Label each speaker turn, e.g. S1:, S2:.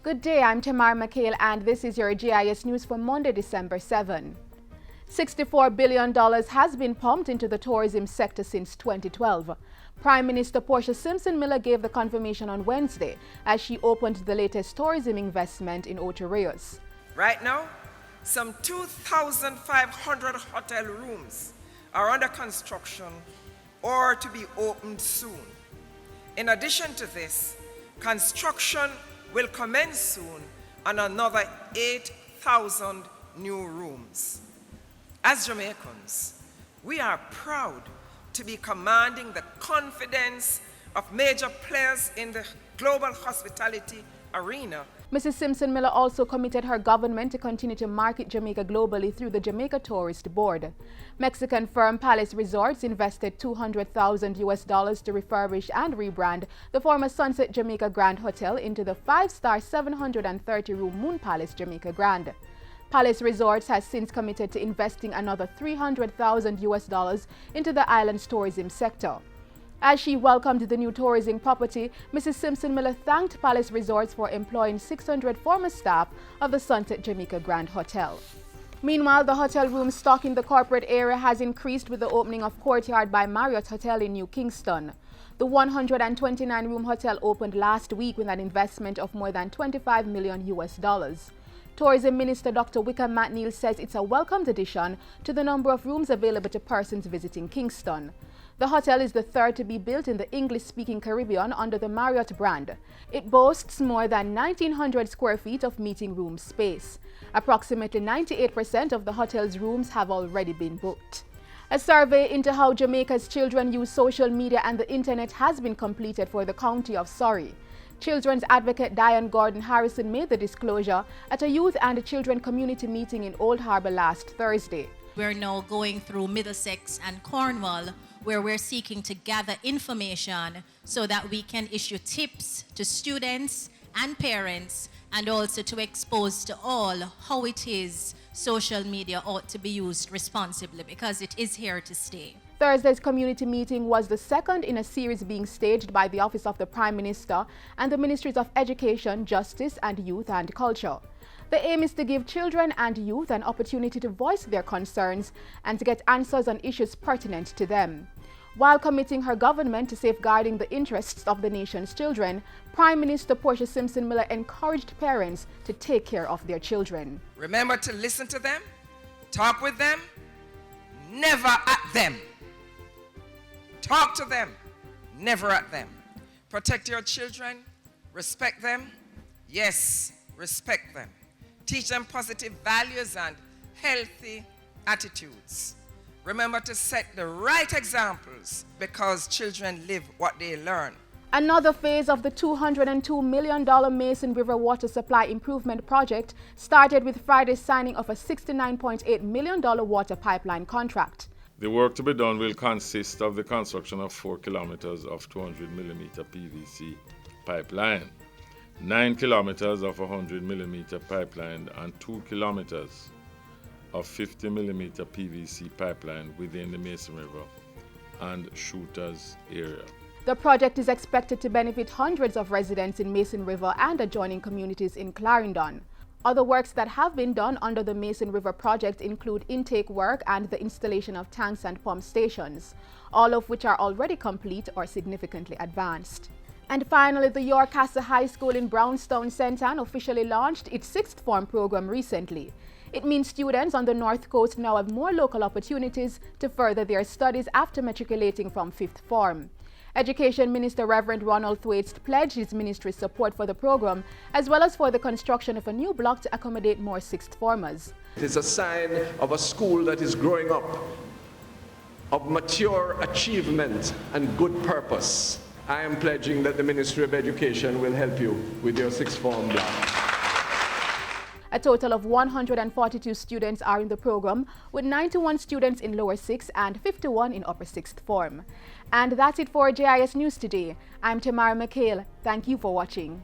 S1: Good day, I'm Tamara McHale and this is your JIS news for Monday, December 7. $64 billion has been pumped into the tourism sector since 2012. Prime Minister Portia Simpson Miller gave the confirmation on Wednesday as she opened the latest tourism investment in Ocho Rios.
S2: Right now, some 2,500 hotel rooms are under construction or to be opened soon. In addition to this, construction will commence soon on another 8,000 new rooms. As Jamaicans, we are proud to be commanding the confidence of major players in the global hospitality arena.
S1: Mrs. Simpson Miller also committed her government to continue to market Jamaica globally through the Jamaica Tourist Board. Mexican firm Palace Resorts invested $200,000 to refurbish and rebrand the former Sunset Jamaica Grand Hotel into the 5-star 730-room Moon Palace Jamaica Grand. Palace Resorts has since committed to investing another $300,000 into the island's tourism sector. As she welcomed the new tourism property, Mrs. Simpson Miller thanked Palace Resorts for employing 600 former staff of the Sunset Jamaica Grand Hotel. Meanwhile, the hotel room stock in the corporate area has increased with the opening of Courtyard by Marriott Hotel in New Kingston. The 129-room hotel opened last week with an investment of more than $25 million. Tourism Minister Dr. Wickham McNeil says it's a welcomed addition to the number of rooms available to persons visiting Kingston. The hotel is the third to be built in the English-speaking Caribbean under the Marriott brand. It boasts more than 1,900 square feet of meeting room space. Approximately 98% of the hotel's rooms have already been booked. A survey into how Jamaica's children use social media and the internet has been completed for the county of Surrey. Children's advocate Diane Gordon Harrison made the disclosure at a youth and children community meeting in Old Harbour last Thursday.
S3: We're now going through Middlesex and Cornwall, where we're seeking to gather information so that we can issue tips to students and parents, and also to expose to all how it is social media ought to be used responsibly, because it is here to stay.
S1: Thursday's community meeting was the second in a series being staged by the Office of the Prime Minister and the Ministries of Education, Justice and Youth and Culture. The aim is to give children and youth an opportunity to voice their concerns and to get answers on issues pertinent to them. While committing her government to safeguarding the interests of the nation's children, Prime Minister Portia Simpson Miller encouraged parents to take care of their children.
S2: Remember to listen to them, talk with them, never at them. Talk to them, never at them. Protect your children, respect them. Yes, respect them. Teach them positive values and healthy attitudes. Remember to set the right examples, because children live what they learn.
S1: Another phase of the $202 million Mason River Water Supply Improvement Project started with Friday's signing of a $69.8 million water pipeline contract.
S4: The work to be done will consist of the construction of 4 kilometers of 200mm PVC pipeline, 9 kilometers of 100mm pipeline, and 2 kilometers of 50mm PVC pipeline within the Mason River and Shooters area.
S1: The project is expected to benefit hundreds of residents in Mason River and adjoining communities in Clarendon. Other works that have been done under the Mason River project include intake work and the installation of tanks and pump stations, all of which are already complete or significantly advanced. And finally, the York Castle High School in Brownstown, St. Ann officially launched its 6th form program recently. It means students on the North Coast now have more local opportunities to further their studies after matriculating from 5th form. Education Minister Reverend Ronald Thwaites pledged his ministry's support for the program, as well as for the construction of a new block to accommodate more 6th formers.
S5: It is a sign of a school that is growing up, of mature achievement and good purpose. I am pledging that the Ministry of Education will help you with your 6th form block.
S1: A total of 142 students are in the program, with 91 students in lower 6th and 51 in upper 6th form. And that's it for JIS News today. I'm Tamara McHale. Thank you for watching.